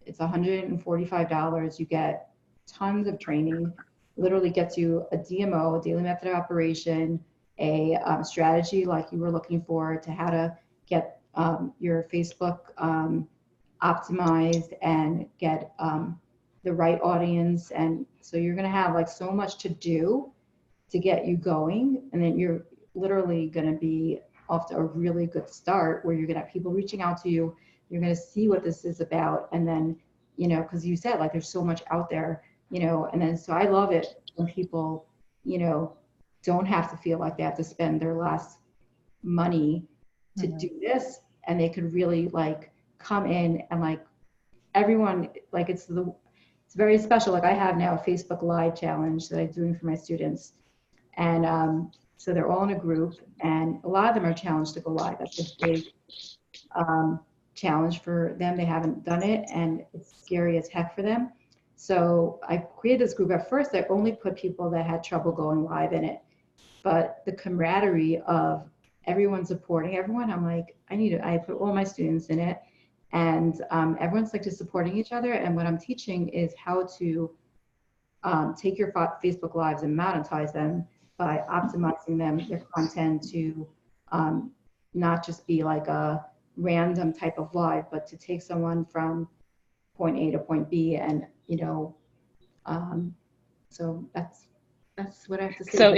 It's $145. You get tons of training, literally gets you a DMO, daily method of operation, a strategy like you were looking for, to how to get your Facebook optimized and get the right audience. And so you're going to have like so much to do to get you going, and then you're literally going to be off to a really good start, where you're going to have people reaching out to you. You're going to see what this is about, and then, you know, because you said like there's so much out there, you know. And then so I love it when people, you know, don't have to feel like they have to spend their last money to do this, and they could really like come in and like everyone, like it's very special. Like I have now a Facebook Live challenge that I'm doing for my students, and so they're all in a group, and a lot of them are challenged to go live. That's a big challenge for them. They haven't done it, and it's scary as heck for them. So I created this group. At first, I only put people that had trouble going live in it, but the camaraderie of everyone supporting everyone, I'm like, I put all my students in it, and everyone's like just supporting each other. And what I'm teaching is how to take your Facebook Lives and monetize them by optimizing them, their content, to not just be like a random type of live, but to take someone from point A to point B. And, you know, so that's what I have to say. So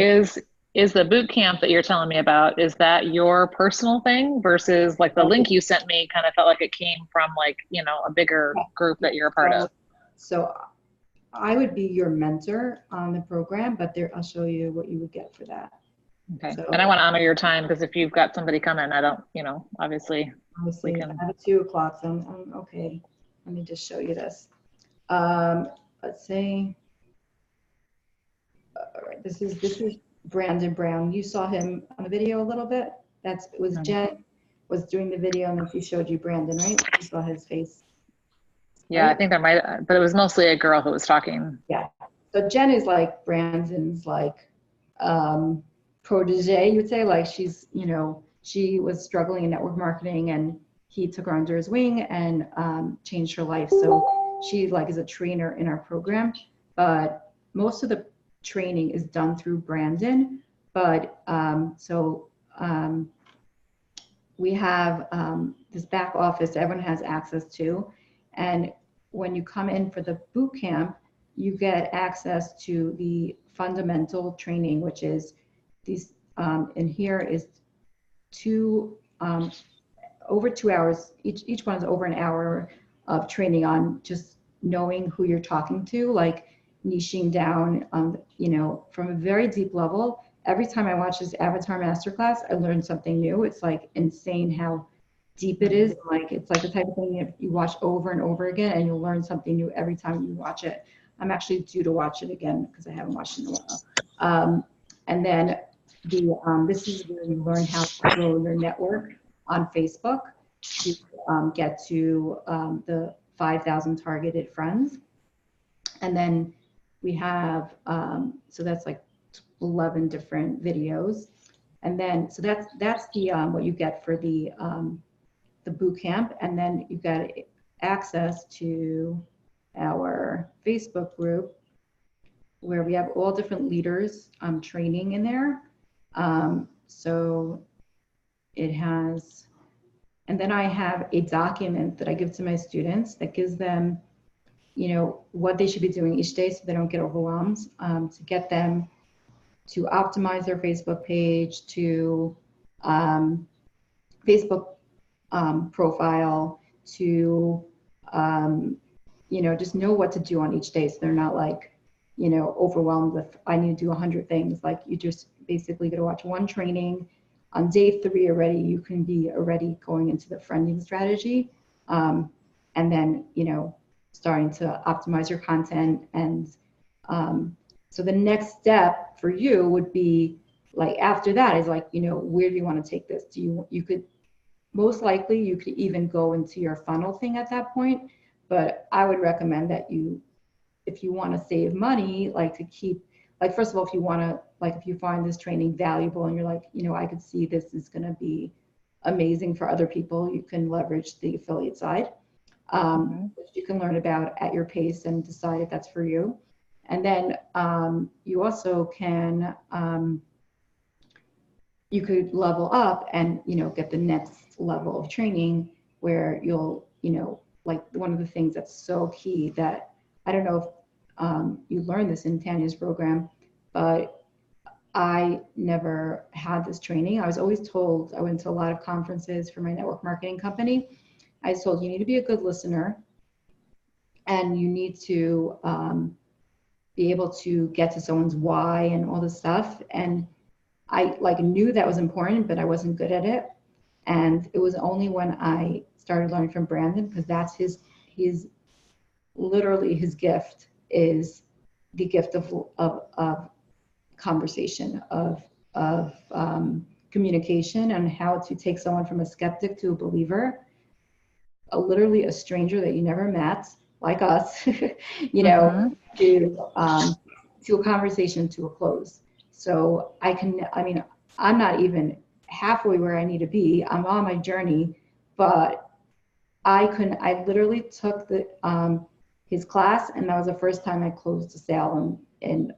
is the boot camp that you're telling me about, is that your personal thing versus like the link you sent me kind of felt like it came from like, you know, a bigger group that you're a part of? So I would be your mentor on the program, but I'll show you what you would get for that. Okay. So, and I want to honor your time, because if you've got somebody coming, I don't, you know, obviously I have 2 o'clock, so I'm okay. Let me just show you this. Let's see. All right, this is Brandon Brown. You saw him on the video a little bit. It was Jen was doing the video, and then she showed you Brandon, right? You saw his face. Yeah, right? I think there might, but it was mostly a girl who was talking. Yeah. So Jen is like Brandon's like protege, you would say. Like she's, you know, she was struggling in network marketing, and he took her under his wing and changed her life. So she like is a trainer in our program, but most of the training is done through Brandon. But we have this back office everyone has access to, and when you come in for the boot camp, you get access to the fundamental training, which is these in here is over 2 hours. Each one is over an hour of training on just knowing who you're talking to, like niching down, you know, from a very deep level. Every time I watch this Avatar Masterclass, I learn something new. It's like insane how deep it is. Like it's like the type of thing you watch over and over again, and you'll learn something new every time you watch it. I'm actually due to watch it again because I haven't watched it in a while. And then this is where you learn how to grow your network on Facebook. to get to the 5,000 targeted friends. And then we have, so that's like 11 different videos. And then, so that's the what you get for the boot camp. And then you've got access to our Facebook group where we have all different leaders training in there. So it has, and then I have a document that I give to my students that gives them, you know, what they should be doing each day so they don't get overwhelmed, to get them to optimize their Facebook page, to Facebook profile, to, you know, just know what to do on each day so they're not like, you know, overwhelmed with, I need to do 100 things. Like you just basically got to watch one training. On day 3 already, you can be already going into the friending strategy. And then, you know, starting to optimize your content. And so the next step for you would be like, after that is like, you know, where do you want to take this? You could, most likely you could even go into your funnel thing at that point. But I would recommend that you, if you want to save money, like to keep, like, first of all, if you want to, like, if you find this training valuable and you're like, you know, I could see this is going to be amazing for other people, you can leverage the affiliate side, which you can learn about at your pace and decide if that's for you. And then you also can, you could level up and, you know, get the next level of training where you'll, you know, like one of the things that's so key that, I don't know if you learned this in Tanya's program, but I never had this training. I was always told, I went to a lot of conferences for my network marketing company. I was told you need to be a good listener and you need to be able to get to someone's why and all this stuff. And I like knew that was important, but I wasn't good at it. And it was only when I started learning from Brandon, because that's his literally his gift is the gift of conversation, of communication, and how to take someone from a skeptic to a believer, literally a stranger that you never met, like us, you know, to a conversation, to a close. So I mean, I'm not even halfway where I need to be. I'm on my journey, but I literally took his class, and that was the first time I closed a sale and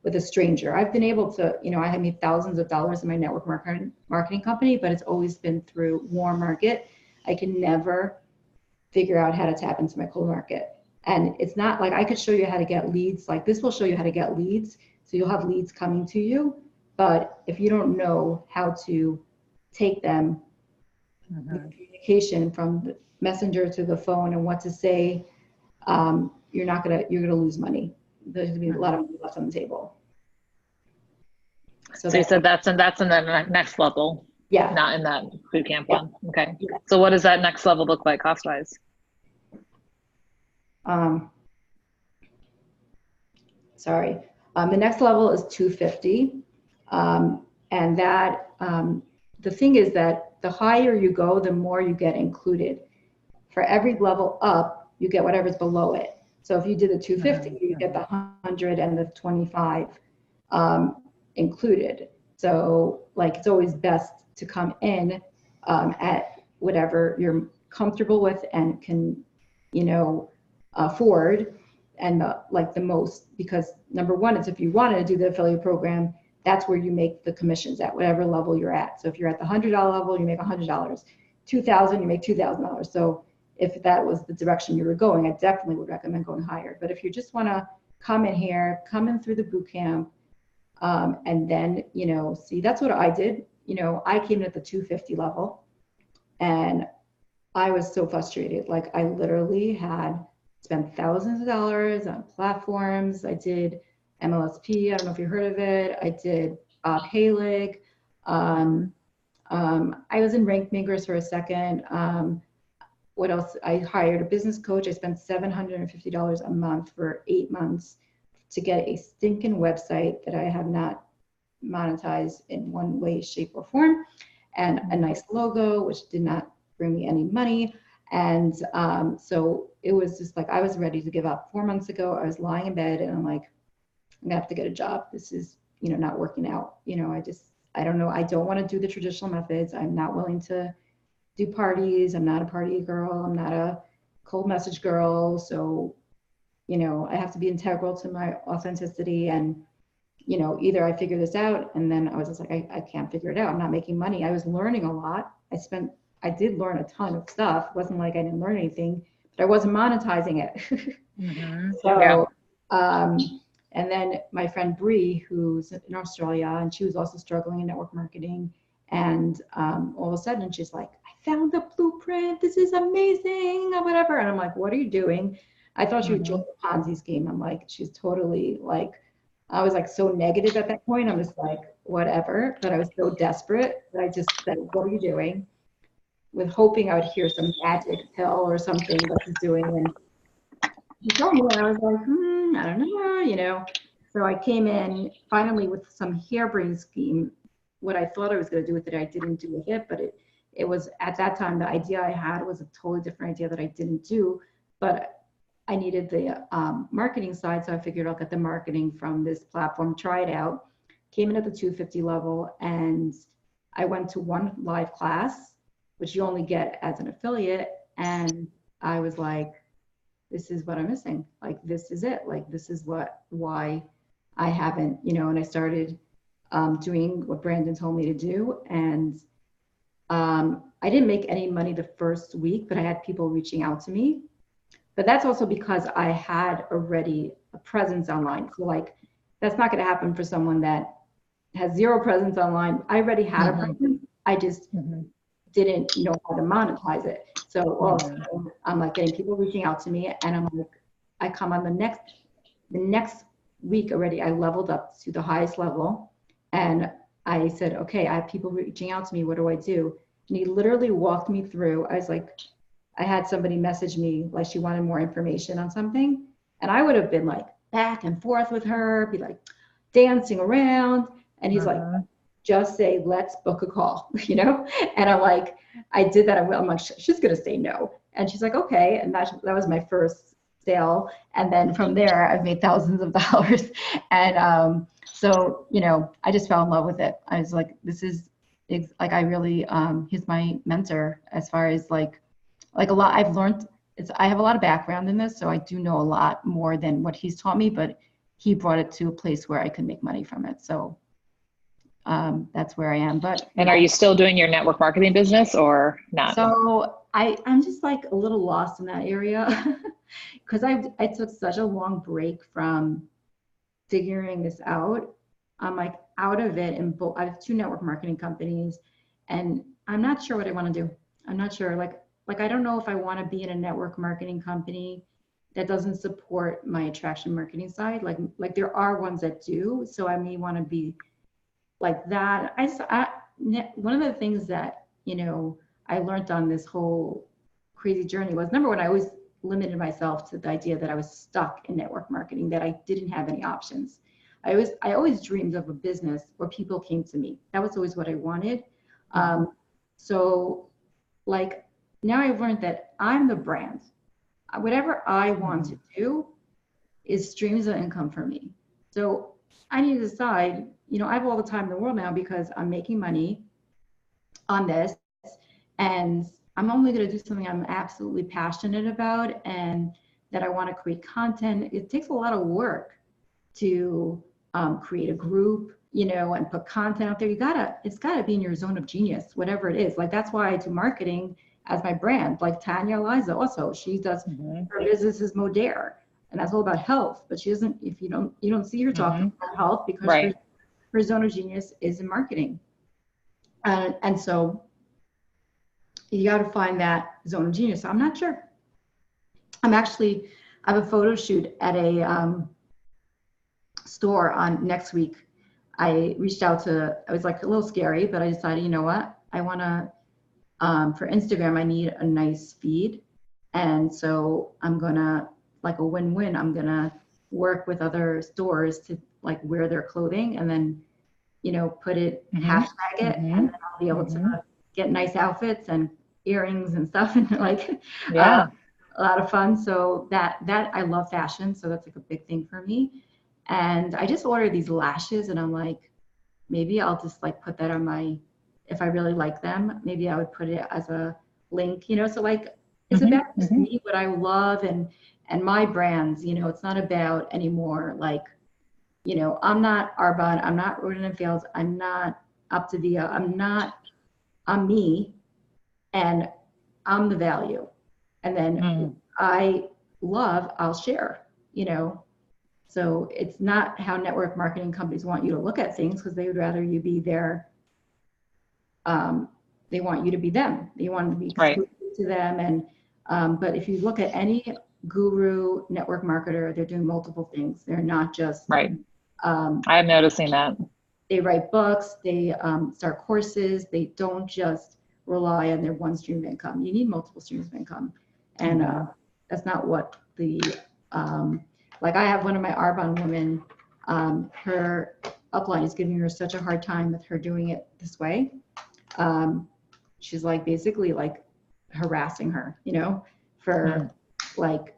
with a stranger. I've been able to, you know, I have made thousands of dollars in my network marketing company, but it's always been through warm market. I can never figure out how to tap into my cold market. And it's not like I could show you how to get leads. Like this will show you how to get leads. So you'll have leads coming to you. But if you don't know how to take them, the communication from the messenger to the phone and what to say, you're gonna lose money. There's gonna be a lot of money left on the table. So you said that's in the next level. Yeah. Not in that boot camp one. Okay. Yeah. So what does that next level look like cost wise? Sorry. The next level is $250. And that, the thing is that the higher you go, the more you get included. For every level up, you get whatever's below it. So if you did the 250, you get the 100 and the 25 included. So like, it's always best to come in at whatever you're comfortable with and can, you know, afford, and like the most, because number one is if you wanted to do the affiliate program, that's where you make the commissions at whatever level you're at. So if you're at the $100 level, you make $100. 2,000, you make $2,000. So if that was the direction you were going, I definitely would recommend going higher. But if you just want to come in here, come in through the boot camp, and then, you know, see, that's what I did. You know, I came in at the 250 level and I was so frustrated. Like I literally had spent thousands of dollars on platforms. I did MLSP. I don't know if you heard of it. I did Haylig. I was in Rank Makers for a second. What else? I hired a business coach. I spent $750 a month for 8 months to get a stinking website that I have not monetized in one way, shape, or form, and a nice logo, which did not bring me any money. And so it was just like, I was ready to give up. 4 months ago, I was lying in bed and I'm like, I'm gonna have to get a job. This is, not working out. I don't know. I don't want to do the traditional methods. I'm not willing to do parties. I'm not a party girl. I'm not a cold message girl. So, I have to be integral to my authenticity. And, either I figure this out, and then I was just like, I can't figure it out. I'm not making money. I was learning a lot. I did learn a ton of stuff. It wasn't like I didn't learn anything, but I wasn't monetizing it. So, and then my friend Bree, who's in Australia, and she was also struggling in network marketing. And all of a sudden she's like, I found the blueprint. This is amazing, or whatever. And I'm like, what are you doing? I thought she would join the Ponzi scheme. I'm like, she's totally like, I was like so negative at that point. I'm just like, whatever. But I was so desperate that I just said, what are you doing? With hoping I would hear some magic pill or something that she's doing. And she told me, and I was like, I don't know, So I came in finally with some harebrained scheme. What I thought I was going to do with it, I didn't do with it. But it was at that time, the idea I had was a totally different idea that I didn't do. But I needed the marketing side, so I figured I'll get the marketing from this platform, try it out. Came in at the 250 level, and I went to one live class, which you only get as an affiliate, and I was like, this is what I'm missing. Like, this is it. Like, this is why I haven't, and I started doing what Brandon told me to do, and I didn't make any money the first week, but I had people reaching out to me. But that's also because I had already a presence online. So like, that's not going to happen for someone that has zero presence online. I already had a presence. I just didn't know how to monetize it. So I'm like getting people reaching out to me, and I'm like, I come on the next week already, I leveled up to the highest level, and I said, okay, I have people reaching out to me. What do I do? And he literally walked me through. I was like, I had somebody message me like she wanted more information on something, and I would have been like back and forth with her, be like dancing around, and he's like, just say, let's book a call, And I'm like, I did that. I'm like, she's gonna say no, and she's like, okay, and that was my first sale, and then from there I've made thousands of dollars, and so I just fell in love with it. I was like, this is like, I really he's my mentor as far as like a lot I've learned. I have a lot of background in this, so I do know a lot more than what he's taught me, but he brought it to a place where I could make money from it. So that's where I am. And are you still doing your network marketing business or not? So I'm just like a little lost in that area because I took such a long break from figuring this out. I'm like out of it, and I have 2 network marketing companies, and I'm not sure what I want to do. I'm not sure. Like, I don't know if I want to be in a network marketing company that doesn't support my attraction marketing side. Like there are ones that do. So I may want to be like that. One of the things that, I learned on this whole crazy journey was, number one, I always limited myself to the idea that I was stuck in network marketing, that I didn't have any options. I always dreamed of a business where people came to me. That was always what I wanted. So like, now I've learned that I'm the brand. Whatever I want to do is streams of income for me. So I need to decide, I have all the time in the world now because I'm making money on this, and I'm only going to do something I'm absolutely passionate about and that I want to create content. It takes a lot of work to create a group, and put content out there. It's gotta be in your zone of genius, whatever it is. Like, that's why I do marketing as my brand. Like Tanya Eliza also, she does, her business is Modere, and that's all about health, but she doesn't, if you don't see her talking about health, because her zone of genius is in marketing. And so you got to find that zone of genius. So I'm not sure. I have a photo shoot at a store on next week. I reached out to, I was like a little scary, but I decided, you know what, I want to, for Instagram, I need a nice feed. And so I'm going to, like a win-win, I'm going to work with other stores to like wear their clothing, and then, put it, hashtag it, and then I'll be able to get nice outfits and earrings and stuff, and like Yeah. a lot of fun. So that I love fashion, so that's like a big thing for me. And I just ordered these lashes, and I'm like, maybe I'll just like put that on my, if I really like them, maybe I would put it as a link, you know. So like it's about just me, what I love, and my brands, you know. It's not about anymore like, you know, I'm not Arbonne, I'm not Roden and Fields, I'm not Optavia, I'm me, and I'm the value. And then I love, I'll share, you know. So it's not how network marketing companies want you to look at things, because they would rather you be their, they want you to be them. They want to be exclusive to them. And but if you look at any guru network marketer, they're doing multiple things. They're not just I'm noticing that. They write books, they start courses. They don't just rely on their one stream of income. You need multiple streams of income, and that's not what the like I have one of my Arbonne women, her upline is giving her such a hard time with her doing it this way. She's like basically like harassing her, you know, for like,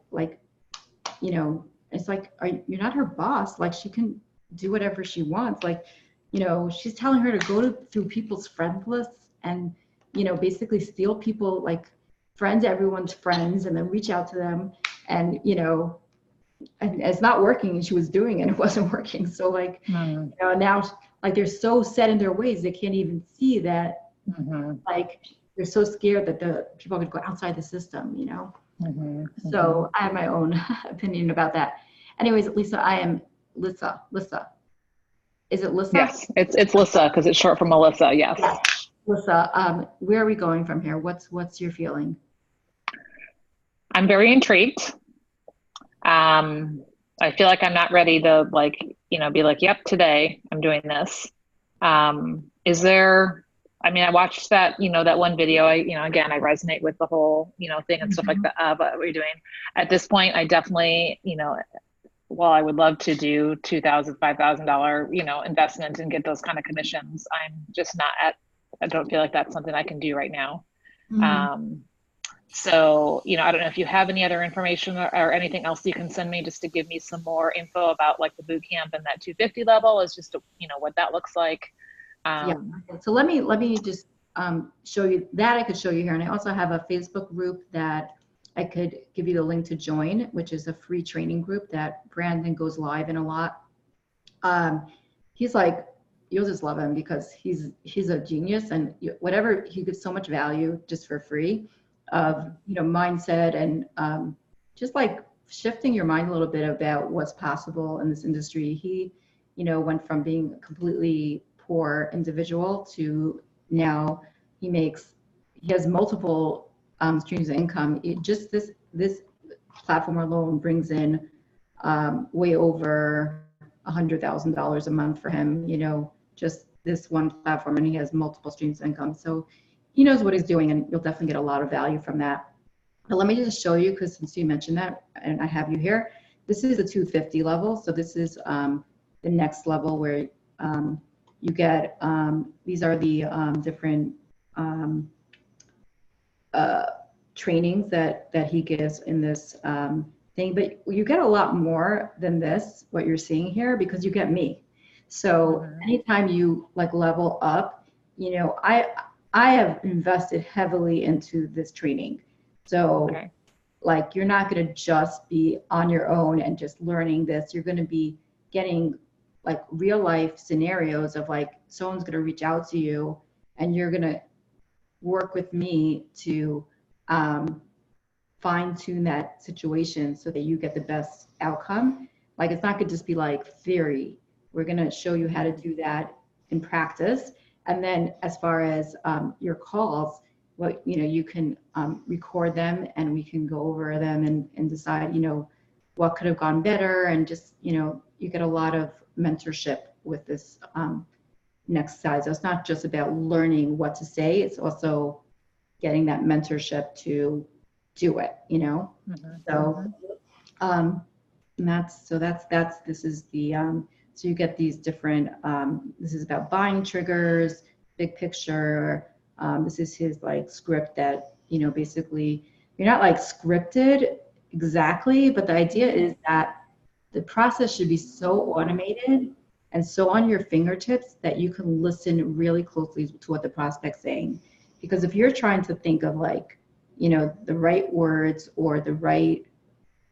you know, it's like, you're not her boss. Like she can do whatever she wants. Like, you know, she's telling her to go through people's friend lists and, you know, basically steal people, like friends, everyone's friends, and then reach out to them. And, you know, and it's not working. She was doing it, it wasn't working. So like, you know, now like they're so set in their ways, they can't even see that, like they're so scared that the people are going to go outside the system, you know? So I have my own opinion about that. Anyways, Lisa, I am Lissa. Is it Lissa? Yes, it's Lissa because it's short for Melissa. Yes. Lissa, where are we going from here? What's your feeling? I'm very intrigued. I feel like I'm not ready to like, you know, be like, yep, today I'm doing this. Is there, I mean, I watched that, you know, that one video, you know, again, I resonate with the whole, you know, thing and stuff like that, what we're doing. At this point, I definitely, you know, while I would love to do $2,000, $5,000, you know, investment and get those kind of commissions, I'm just not I don't feel like that's something I can do right now. So, you know, I don't know if you have any other information or anything else you can send me just to give me some more info about like the boot camp and that 250 level is just, you know, what that looks like. Yeah. So let me just show you that. I could show you here. And I also have a Facebook group that I could give you the link to join, which is a free training group that Brandon goes live in a lot. He's like, you'll just love him because he's a genius, and whatever, he gives so much value just for free of, you know, mindset and just like shifting your mind a little bit about what's possible in this industry. He, you know, went from being a completely poor individual to now he has multiple streams of income. Just this platform alone brings in way over $100,000 a month for him, you know, just this one platform, and he has multiple streams of income. So he knows what he's doing, and you'll definitely get a lot of value from that. But let me just show you, because since you mentioned that, and I have you here, this is the 250 level. So this is the next level where you get, these are the different trainings that he gives in this thing, but you get a lot more than this, what you're seeing here, because you get me. So anytime you like level up, you know, I have invested heavily into this training. So like, you're not going to just be on your own and just learning this. You're going to be getting like real life scenarios of like, someone's going to reach out to you and you're going to work with me to fine tune that situation so that you get the best outcome. Like, it's not going to just be like theory. We're going to show you how to do that in practice. And then as far as your calls, what, you know, you can record them and we can go over them and decide, you know, what could have gone better. And just, you know, you get a lot of mentorship with this next side. So it's not just about learning what to say, it's also getting that mentorship to do it, you know? So this is the, so you get these different, this is about buying triggers, big picture. This is his like script that you know, basically, you're not like scripted exactly, but the idea is that the process should be so automated and so on your fingertips that you can listen really closely to what the prospect's saying. Because if you're trying to think of like, you know, the right words or the right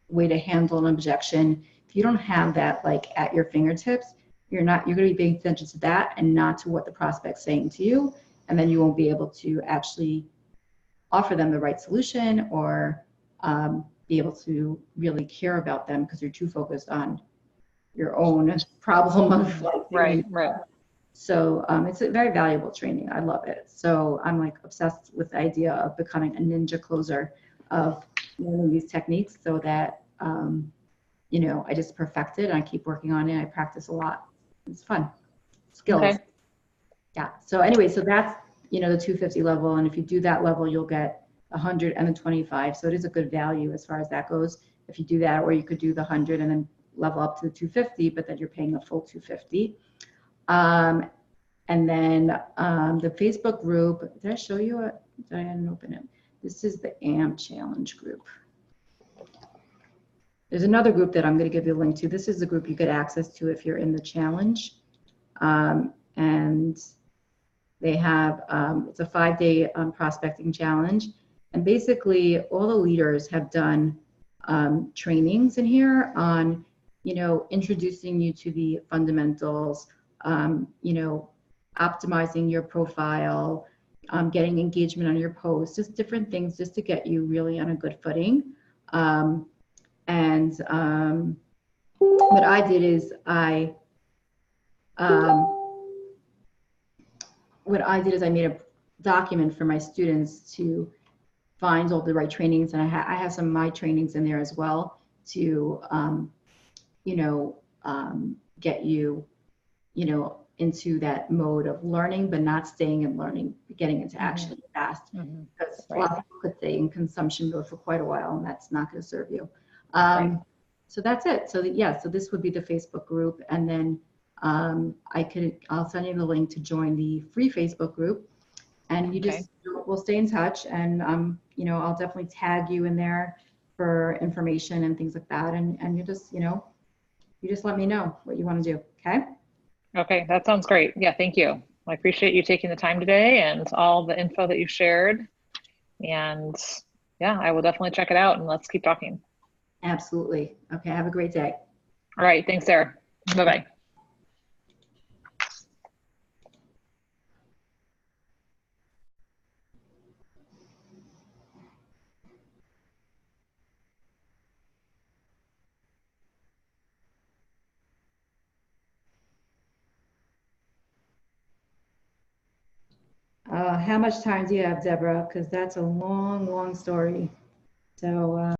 way to handle an objection, if you don't have that like at your fingertips, you're going to be paying attention to that and not to what the prospect's saying to you. And then you won't be able to actually offer them the right solution or be able to really care about them because you're too focused on your own problem of like, Right. so it's a very valuable training. I love it. So I'm like obsessed with the idea of becoming a ninja closer, of learning these techniques so that, you know, I just perfect it and I keep working on it. I practice a lot. It's fun. Skills. Okay. Yeah. So anyway, so that's, you know, the 250 level. And if you do that level, you'll get 100 and the 25. So it is a good value as far as that goes. If you do that, or you could do the 100 and then level up to the 250, but then you're paying a full 250. And then the Facebook group, did I show you it? I didn't open it. This is the AMP challenge group. There's another group that I'm going to give you a link to. This is the group you get access to if you're in the challenge. And they have, it's a 5-day prospecting challenge. And basically all the leaders have done trainings in here on, you know, introducing you to the fundamentals, you know, optimizing your profile, getting engagement on your posts, just different things just to get you really on a good footing. What I did is I made a document for my students to find all the right trainings, and I have some of my trainings in there as well to, you know, get you, you know, into that mode of learning, but not staying in learning, getting into action fast. Because a lot of people could stay in consumption mode for quite a while, and that's not going to serve you. So that's it. So yeah, so this would be the Facebook group, and then I'll send you the link to join the free Facebook group, and you just, we'll stay in touch, and you know, I'll definitely tag you in there for information and things like that, and you just, you know, you just let me know what you want to do. Okay. Okay, that sounds great. Yeah, thank you. I appreciate you taking the time today and all the info that you shared. And yeah, I will definitely check it out, and let's keep talking. Absolutely. Okay, have a great day. All right, thanks, Sarah. Bye-bye. How much time do you have, Deborah? Because that's a long, long story. So.